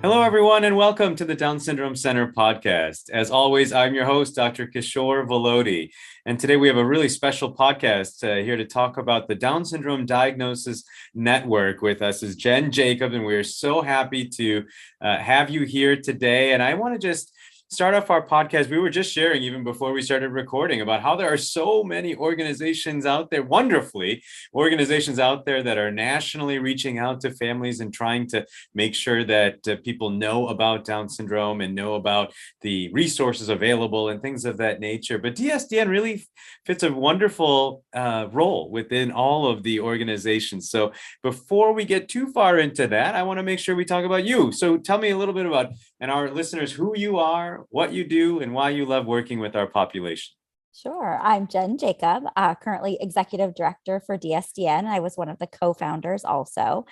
Hello, everyone, and welcome to the Down Syndrome Center podcast. As always, I'm your host, Dr. Kishore Volodi. And today we have a really special podcast here to talk about the Down Syndrome Diagnosis Network. With us is Jen Jacob, and we are so happy to have you here today. And I want to just start off our podcast. We were just sharing even before we started recording about how there are so many organizations out there, wonderfully, organizations out there that are nationally reaching out to families and trying to make sure that people know about Down syndrome and know about the resources available and things of that nature. But DSDN really fits a wonderful role within all of the organizations. So before we get too far into that, I want to make sure we talk about you. So tell me a little bit about, and our listeners, who you are, what you do, and why you love working with our population. Sure. I'm Jen Jacob, currently executive director for DSDN. I was one of the co-founders also.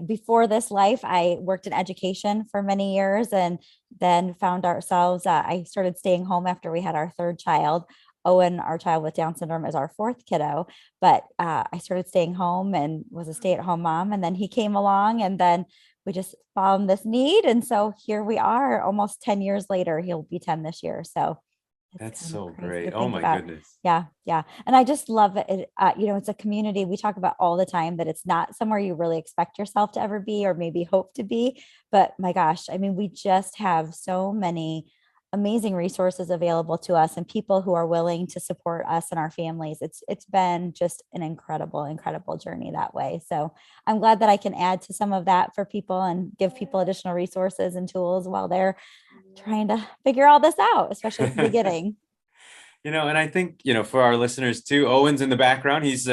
Before this life, I worked in education for many years and then found ourselves, I started staying home after we had our third child. Owen, our child with Down syndrome, is our fourth kiddo, but I started staying home and was a stay-at-home mom. And then he came along and then we just found this need. And so here we are almost 10 years later. He'll be 10 this year. So it's That's kind of so crazy great. to Oh think my about. goodness. Yeah, yeah. And I just love it. It's a community we talk about all the time that it's not somewhere you really expect yourself to ever be or maybe hope to be. But my gosh, I mean, we just have so many amazing resources available to us and people who are willing to support us and our families. It's been just an incredible journey that way. So I'm glad that I can add to some of that for people and give people additional resources and tools while they're trying to figure all this out, especially at the beginning. And I think, for our listeners too, Owen's in the background. He's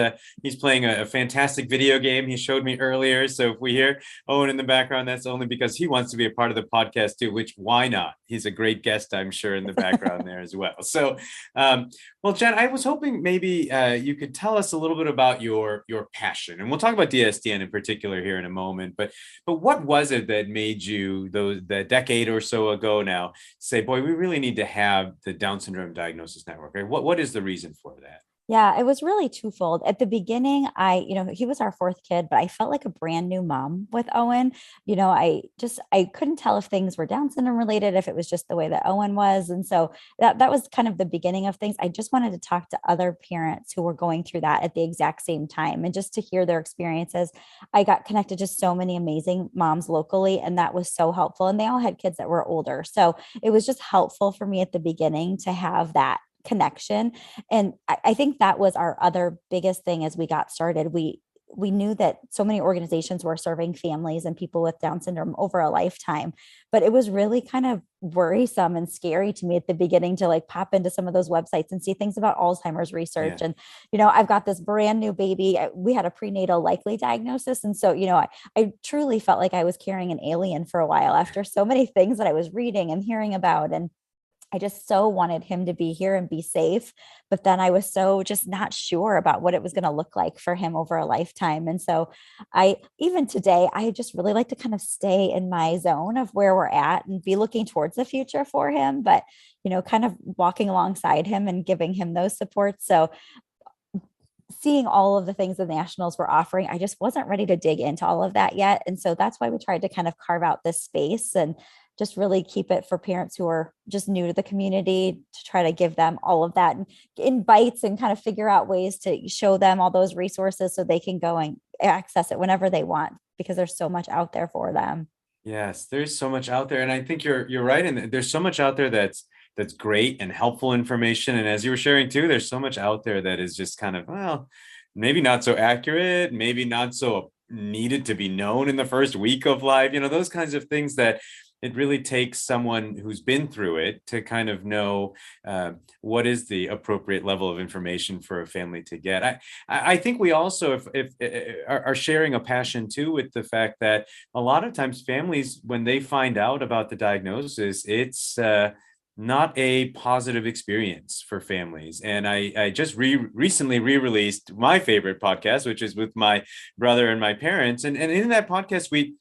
playing a fantastic video game he showed me earlier. So if we hear Owen in the background, that's only because he wants to be a part of the podcast too, which why not? He's a great guest, I'm sure, in the background there as well. So, well, Jen, I was hoping maybe you could tell us a little bit about your passion, and we'll talk about DSDN in particular here in a moment. But what was it that made you, the decade or so ago now, say, boy, we really need to have the Down syndrome diagnosis network? Right? What is the reason for that? Yeah, it was really twofold. At the beginning, he was our fourth kid, but I felt like a brand new mom with Owen. I couldn't tell if things were Down syndrome related, if it was just the way that Owen was. And so that was kind of the beginning of things. I just wanted to talk to other parents who were going through that at the exact same time and just to hear their experiences. I got connected to so many amazing moms locally, and that was so helpful. And they all had kids that were older. So it was just helpful for me at the beginning to have that connection. And I think that was our other biggest thing as we got started. We knew that so many organizations were serving families and people with Down syndrome over a lifetime, but it was really kind of worrisome and scary to me at the beginning to like pop into some of those websites and see things about Alzheimer's research. Yeah. And, I've got this brand new baby. We had a prenatal likely diagnosis. And so, I truly felt like I was carrying an alien for a while after so many things that I was reading and hearing about. And I just so wanted him to be here and be safe. But then I was so just not sure about what it was going to look like for him over a lifetime. And so even today, I just really like to kind of stay in my zone of where we're at and be looking towards the future for him, but, kind of walking alongside him and giving him those supports. So seeing all of the things the nationals were offering, I just wasn't ready to dig into all of that yet. And so that's why we tried to kind of carve out this space and just really keep it for parents who are just new to the community to try to give them all of that in bites and kind of figure out ways to show them all those resources so they can go and access it whenever they want, because there's so much out there for them. Yes, there's so much out there, and I think you're right. And there's so much out there that's great and helpful information. And as you were sharing too, there's so much out there that is just kind of, well, maybe not so accurate, maybe not so needed to be known in the first week of life. Those kinds of things that it really takes someone who's been through it to kind of know what is the appropriate level of information for a family to get. I think we also if are sharing a passion too with the fact that a lot of times families, when they find out about the diagnosis, it's not a positive experience for families. And I just recently re-released my favorite podcast, which is with my brother and my parents. And in that podcast, we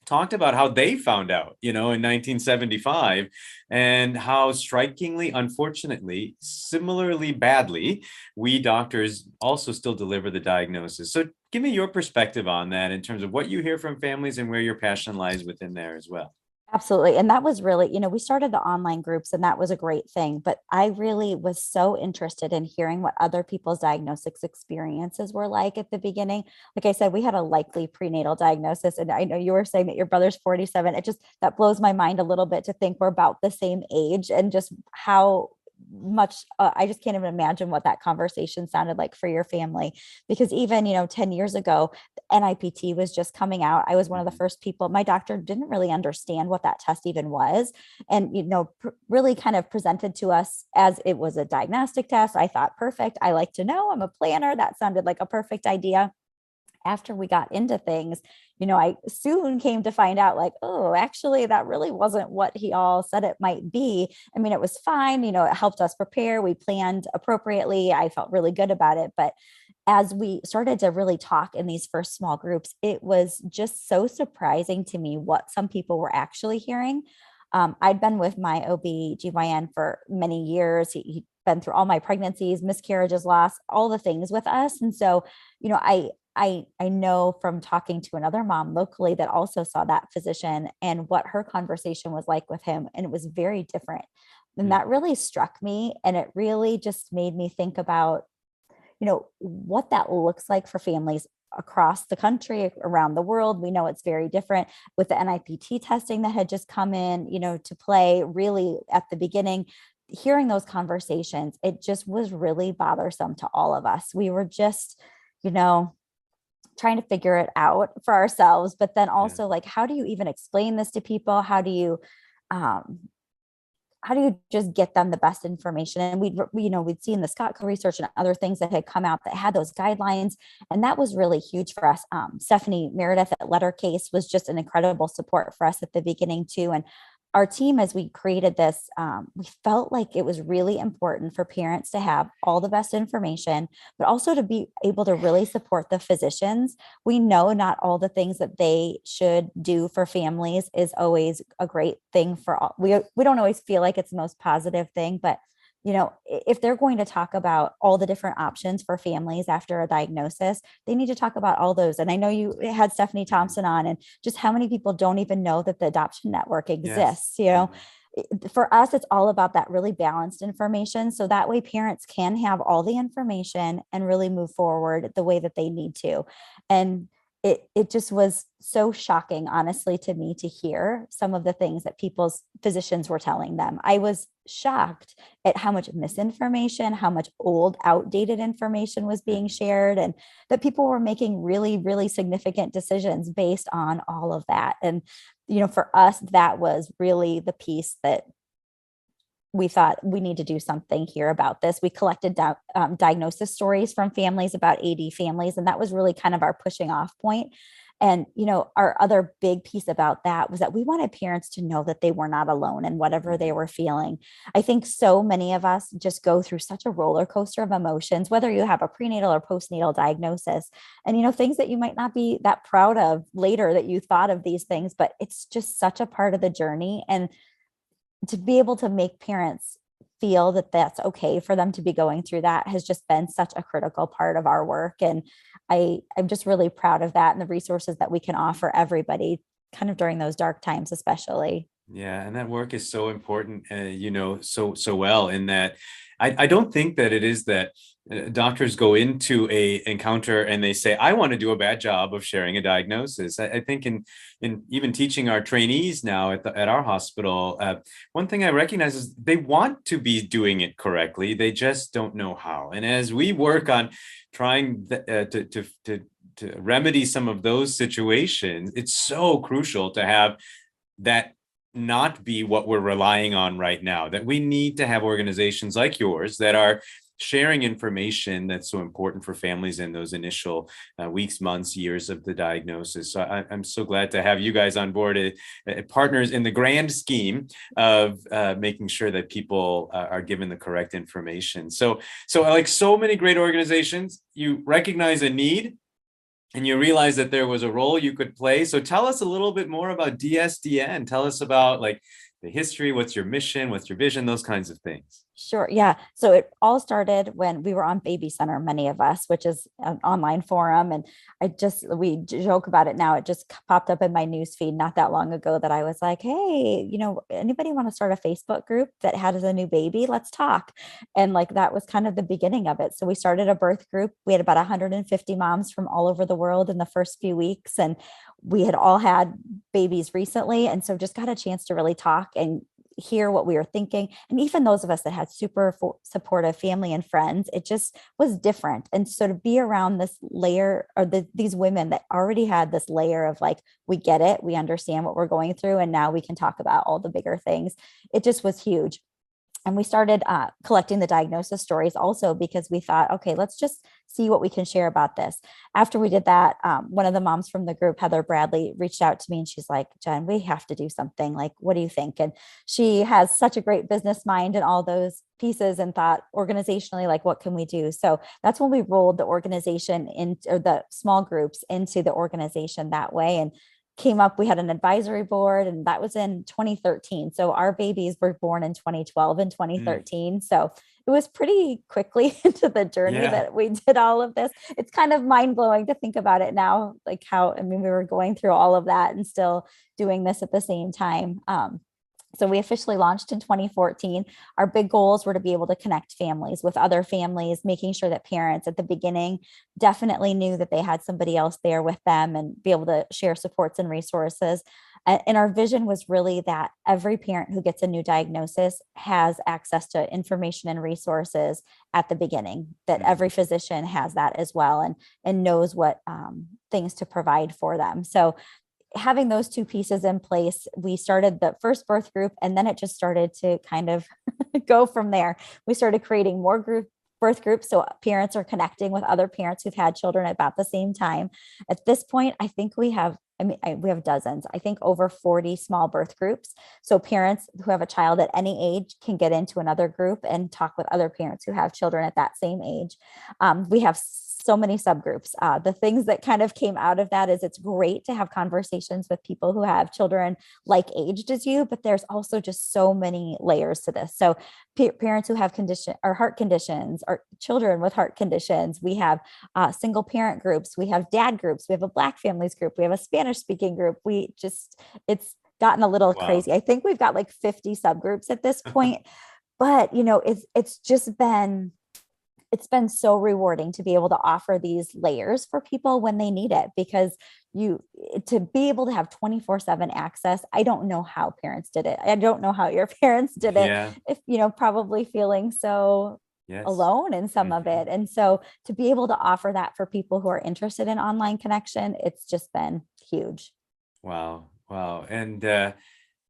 talked about how they found out, in 1975, and how strikingly, unfortunately, similarly badly, we doctors also still deliver the diagnosis. So give me your perspective on that in terms of what you hear from families and where your passion lies within there as well. Absolutely. And that was really, we started the online groups and that was a great thing. But I really was so interested in hearing what other people's diagnostics experiences were like at the beginning. Like I said, we had a likely prenatal diagnosis. And I know you were saying that your brother's 47. It just, that blows my mind a little bit to think we're about the same age and just how much I just can't even imagine what that conversation sounded like for your family, because even 10 years ago NIPT was just coming out. I was one of the first people. My doctor didn't really understand what that test even was, and really kind of presented to us as it was a diagnostic test. I thought, perfect, I like to know, I'm a planner, that sounded like a perfect idea. After we got into things, I soon came to find out, like, oh, actually, that really wasn't what he all said it might be. I mean, it was fine. It helped us prepare. We planned appropriately. I felt really good about it. But as we started to really talk in these first small groups, it was just so surprising to me what some people were actually hearing. I'd been with my OB/GYN for many years. He'd been through all my pregnancies, miscarriages, loss, all the things with us. And so, I know from talking to another mom locally that also saw that physician and what her conversation was like with him, and it was very different. And that really struck me, and it really just made me think about, what that looks like for families across the country, around the world. We know it's very different with the NIPT testing that had just come in, to play really at the beginning. Hearing those conversations, it just was really bothersome to all of us. We were just, trying to figure it out for ourselves, but then also like, how do you even explain this to people? Um, how do you just get them the best information? And we'd seen the SCOTCO research and other things that had come out that had those guidelines. And that was really huge for us. Stephanie Meredith at Lettercase was just an incredible support for us at the beginning too. And our team, as we created this, we felt like it was really important for parents to have all the best information, but also to be able to really support the physicians. We know not all the things that they should do for families is always a great thing for all. We don't always feel like it's the most positive thing, but if they're going to talk about all the different options for families after a diagnosis, they need to talk about all those. And I know you had Stephanie Thompson on, and just how many people don't even know that the adoption network exists. For us, it's all about that really balanced information. So that way parents can have all the information and really move forward the way that they need to. And it just was so shocking, honestly, to me to hear some of the things that people's physicians were telling them. I was shocked at how much misinformation, how much old, outdated information was being shared, and that people were making really, really significant decisions based on all of that. And, for us, that was really the piece that we thought we need to do something here about this. We collected diagnosis stories from families, about 80 families, and that was really kind of our pushing off point. And, our other big piece about that was that we wanted parents to know that they were not alone in whatever they were feeling. I think so many of us just go through such a roller coaster of emotions, whether you have a prenatal or postnatal diagnosis, and, things that you might not be that proud of later that you thought of these things, but it's just such a part of the journey. And to be able to make parents feel that that's okay for them to be going through that has just been such a critical part of our work. And I'm just really proud of that and the resources that we can offer everybody kind of during those dark times, especially. Yeah, and that work is so important, so well in that I don't think that it is that doctors go into a encounter and they say, I want to do a bad job of sharing a diagnosis. I think in even teaching our trainees now at our hospital, one thing I recognize is they want to be doing it correctly. They just don't know how. And as we work on trying to remedy some of those situations, it's so crucial to have that not be what we're relying on right now, that we need to have organizations like yours that are sharing information that's so important for families in those initial weeks, months, years of the diagnosis. So I'm so glad to have you guys on board, partners in the grand scheme of making sure that people are given the correct information. So like so many great organizations, you recognize a need, and you realized that there was a role you could play. So tell us a little bit more about DSDN. Tell us about like the history, what's your mission, what's your vision, those kinds of things. Sure. Yeah. So it all started when we were on Baby Center, many of us, which is an online forum. And we joke about it now. It just popped up in my news feed not that long ago that I was like, hey, anybody want to start a Facebook group that has a new baby? Let's talk. And like that was kind of the beginning of it. So we started a birth group. We had about 150 moms from all over the world in the first few weeks. And we had all had babies recently. And so just got a chance to really talk and hear what we were thinking. And even those of us that had super supportive family and friends, it just was different. And so to be around this layer or these women that already had this layer of like, we get it, we understand what we're going through, and now we can talk about all the bigger things. It just was huge. And we started collecting the diagnosis stories also because we thought, okay, let's just see what we can share about this. After we did that, one of the moms from the group, Heather Bradley, reached out to me and she's like, Jen, we have to do something. Like, what do you think? And she has such a great business mind and all those pieces and thought organizationally, like, what can we do? So that's when we rolled the organization or the small groups into the organization that way. And we had an advisory board, and that was in 2013. So our babies were born in 2012 and 2013. So it was pretty quickly into the journey that we did all of this. It's kind of mind blowing to think about it now, like we were going through all of that and still doing this at the same time. So we officially launched in 2014. Our big goals were to be able to connect families with other families, making sure that parents at the beginning definitely knew that they had somebody else there with them and be able to share supports and resources. And our vision was really that every parent who gets a new diagnosis has access to information and resources at the beginning, that every physician has that as well and knows what things to provide for them. So having those two pieces in place, we started the first birth group, and then it just started to kind of go from there. We started creating more birth groups, so parents are connecting with other parents who've had children at about the same time. At this point, I think we have dozens, I think over 40 small birth groups. So parents who have a child at any age can get into another group and talk with other parents who have children at that same age. We have so many subgroups. The things that kind of came out of that is it's great to have conversations with people who have children like aged as you, but there's also just so many layers to this. So parents who have heart conditions, or children with heart conditions, we have single parent groups, we have dad groups, we have a Black families group, we have a Spanish speaking group. It's gotten a little crazy. I think we've got like 50 subgroups at this point, but it's been so rewarding to be able to offer these layers for people when they need it, because to be able to have 24/7 access. I don't know how parents did it. I don't know how your parents did it. If, probably feeling so alone in some of it. And so to be able to offer that for people who are interested in online connection, it's just been huge. Wow. And,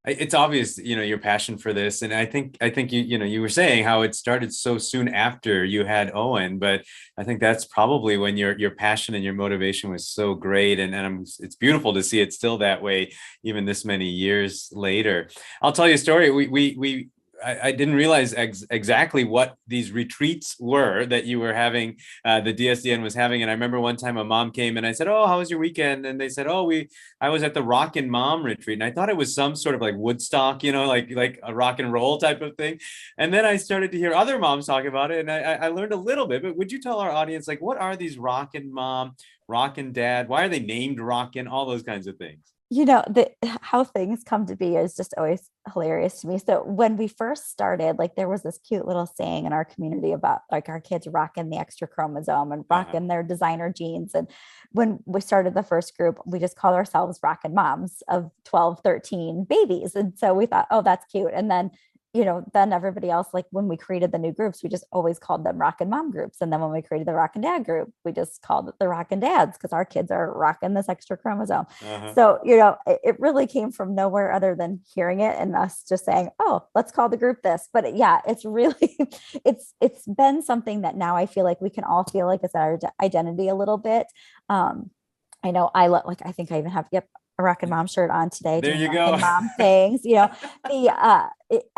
it's obvious, your passion for this. And I think you were saying how it started so soon after you had Owen, but I think that's probably when your passion and your motivation was so great. And it's beautiful to see it still that way, even this many years later. I'll tell you a story. I didn't realize exactly what these retreats were that you were having, the DSDN was having. And I remember one time a mom came and I said, "Oh, how was your weekend?" And they said, I was at the Rockin' Mom retreat. And I thought it was some sort of like Woodstock, like a rock and roll type of thing. And then I started to hear other moms talk about it. And I learned a little bit, but would you tell our audience, like, what are these Rockin' Mom, Rockin' Dad? Why are they named Rockin'? All those kinds of things. How things come to be is just always hilarious to me. So when we first started, like, there was this cute little saying in our community about like our kids rocking the extra chromosome and rocking their designer jeans. And when we started the first group, we just called ourselves Rockin' Moms of 12, 13 babies. And so we thought, oh, that's cute. And then then everybody else, like when we created the new groups, we just always called them Rockin' Mom groups. And then when we created the Rockin' Dad group, we just called it the Rockin' Dads, because our kids are rocking this extra chromosome. So, it really came from nowhere other than hearing it and us just saying, oh, let's call the group this. But it's really, it's been something that now I feel like we can all feel like it's our identity a little bit. I know I think I even have, a Rockin' Mom shirt on today. There you go. Mom things, I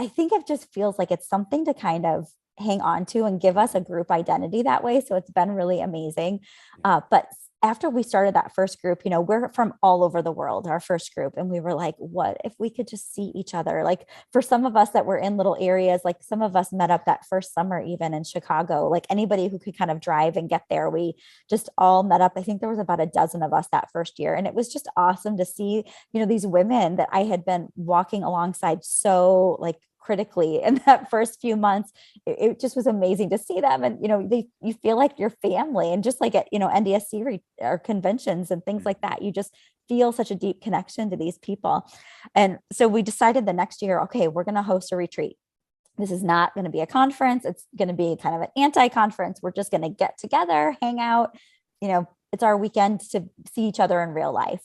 think it just feels like it's something to kind of hang on to and give us a group identity that way. So it's been really amazing. But after we started that first group, we're from all over the world, our first group. And we were like, what if we could just see each other? Like for some of us that were in little areas, like some of us met up that first summer, even in Chicago, like anybody who could kind of drive and get there, we just all met up. I think there was about a dozen of us that first year. And it was just awesome to see, these women that I had been walking alongside so like critically in that first few months. It just was amazing to see them. And, you feel like your family, and just like at, NDSC or conventions and things like that, you just feel such a deep connection to these people. And so we decided the next year, okay, we're going to host a retreat. This is not going to be a conference. It's going to be kind of an anti-conference. We're just going to get together, hang out, it's our weekend to see each other in real life.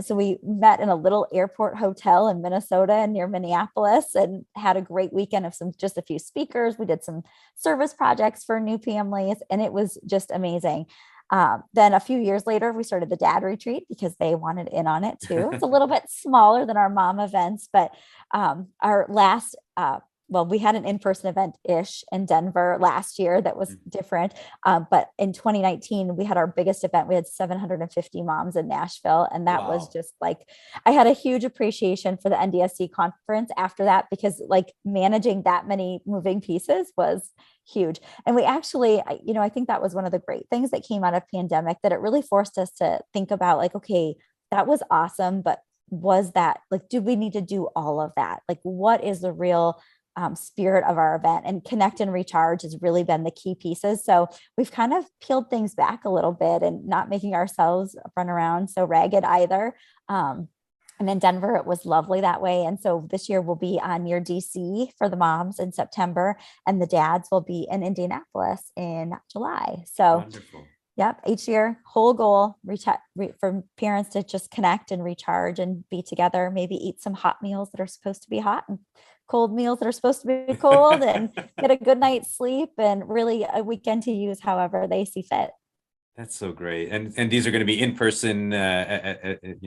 So we met in a little airport hotel in Minnesota near Minneapolis and had a great weekend of just a few speakers. We did some service projects for new families, and it was just amazing. Then a few years later, we started the dad retreat because they wanted in on it too. It's a little bit smaller than our mom events, but our last we had an in-person event-ish in Denver last year that was different. But in 2019, we had our biggest event. We had 750 moms in Nashville. And that was just like, I had a huge appreciation for the NDSC conference after that, because like managing that many moving pieces was huge. And we actually, I think that was one of the great things that came out of pandemic, that it really forced us to think about like, okay, that was awesome, but was that like, do we need to do all of that? Like, what is the real spirit of our event? And connect and recharge has really been the key pieces. So we've kind of peeled things back a little bit and not making ourselves run around so ragged either. And in Denver, it was lovely that way. And so this year we'll be near DC for the moms in September, and the dads will be in Indianapolis in July. So wonderful. Yep. Each year, whole goal for parents to just connect and recharge and be together, maybe eat some hot meals that are supposed to be hot and cold meals that are supposed to be cold, and get a good night's sleep, and really a weekend to use however they see fit. That's so great. And these are going to be in person, it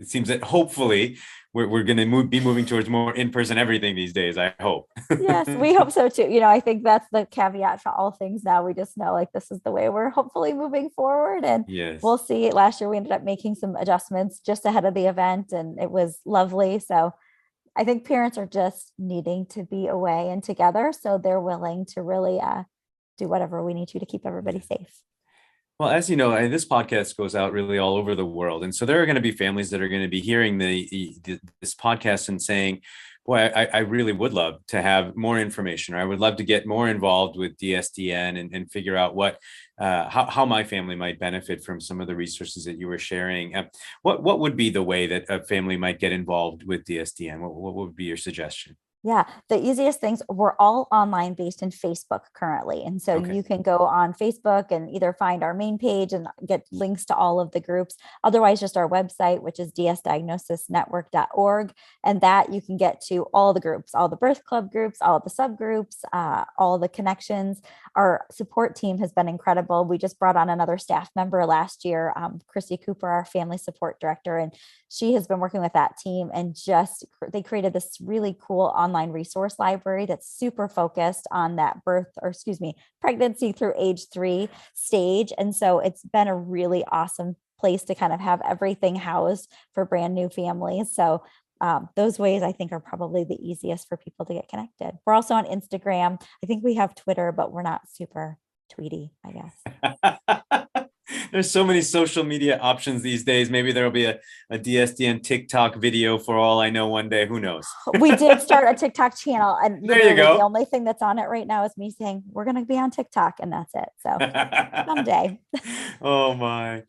seems that hopefully we're going to be moving towards more in-person everything these days, I hope. Yes, we hope so too. I think that's the caveat for all things now. We just know like this is the way we're hopefully moving forward, and yes, we'll see. Last year we ended up making some adjustments just ahead of the event, and it was lovely. So I think parents are just needing to be away and together, so they're willing to really do whatever we need to keep everybody safe. Well, as you know, this podcast goes out really all over the world. And so there are going to be families that are going to be hearing this podcast and saying, boy, I really would love to have more information, or I would love to get more involved with DSDN and figure out how my family might benefit from some of the resources that you were sharing. What would be the way that a family might get involved with DSDN? What would be your suggestion? Yeah, the easiest things, we're all online based in Facebook currently. And so you can go on Facebook and either find our main page and get links to all of the groups. Otherwise, just our website, which is dsdiagnosisnetwork.org. And that you can get to all the groups, all the birth club groups, all the subgroups, all the connections. Our support team has been incredible. We just brought on another staff member last year, Christy Cooper, our family support director, and she has been working with that team, and they created this really cool online resource library that's super focused on that pregnancy through age 3 stage. And so it's been a really awesome place to kind of have everything housed for brand new families. So those ways I think are probably the easiest for people to get connected. We're also on Instagram. I think we have Twitter, but we're not super tweety, I guess. There's so many social media options these days. Maybe there'll be a DSDN TikTok video for all I know one day. Who knows? We did start a TikTok channel, and there you go. The only thing that's on it right now is me saying we're going to be on TikTok, and that's it. So someday. Oh my.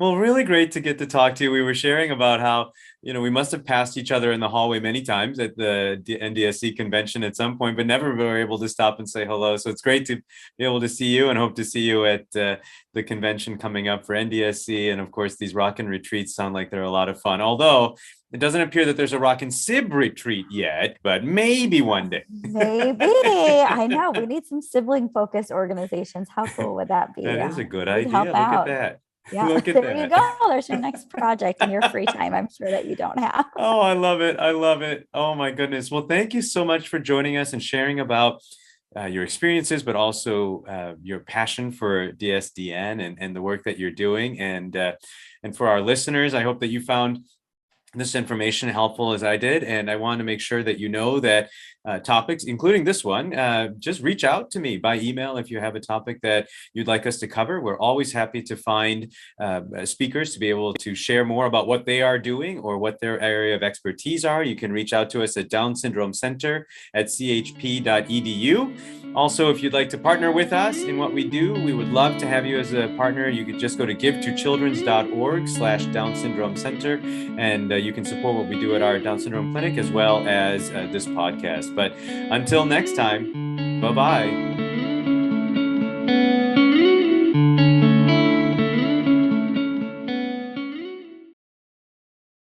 Well, really great to get to talk to you. We were sharing about how, we must have passed each other in the hallway many times at the NDSC convention at some point, but never were able to stop and say hello. So it's great to be able to see you, and hope to see you at the convention coming up for NDSC. And of course, these Rockin' Retreats sound like they're a lot of fun. Although it doesn't appear that there's a Rockin' Sib retreat yet, but maybe one day. Maybe. I know. We need some sibling-focused organizations. How cool would that be? That is a good idea. Look at that. Yeah, there you go. There's your next project in your free time. I'm sure that you don't have. Oh, I love it. I love it. Oh my goodness. Well, thank you so much for joining us and sharing about your experiences, but also your passion for DSDN and the work that you're doing. And for our listeners, I hope that you found this information helpful as I did. And I want to make sure that you know that topics, including this one, just reach out to me by email if you have a topic that you'd like us to cover. We're always happy to find speakers to be able to share more about what they are doing or what their area of expertise are. You can reach out to us at Down Syndrome Center at chp.edu. Also, if you'd like to partner with us in what we do, we would love to have you as a partner. You could just go to givetochildrens.org/Down Syndrome Center, and you can support what we do at our Down Syndrome Clinic as well as this podcast. But until next time, bye-bye.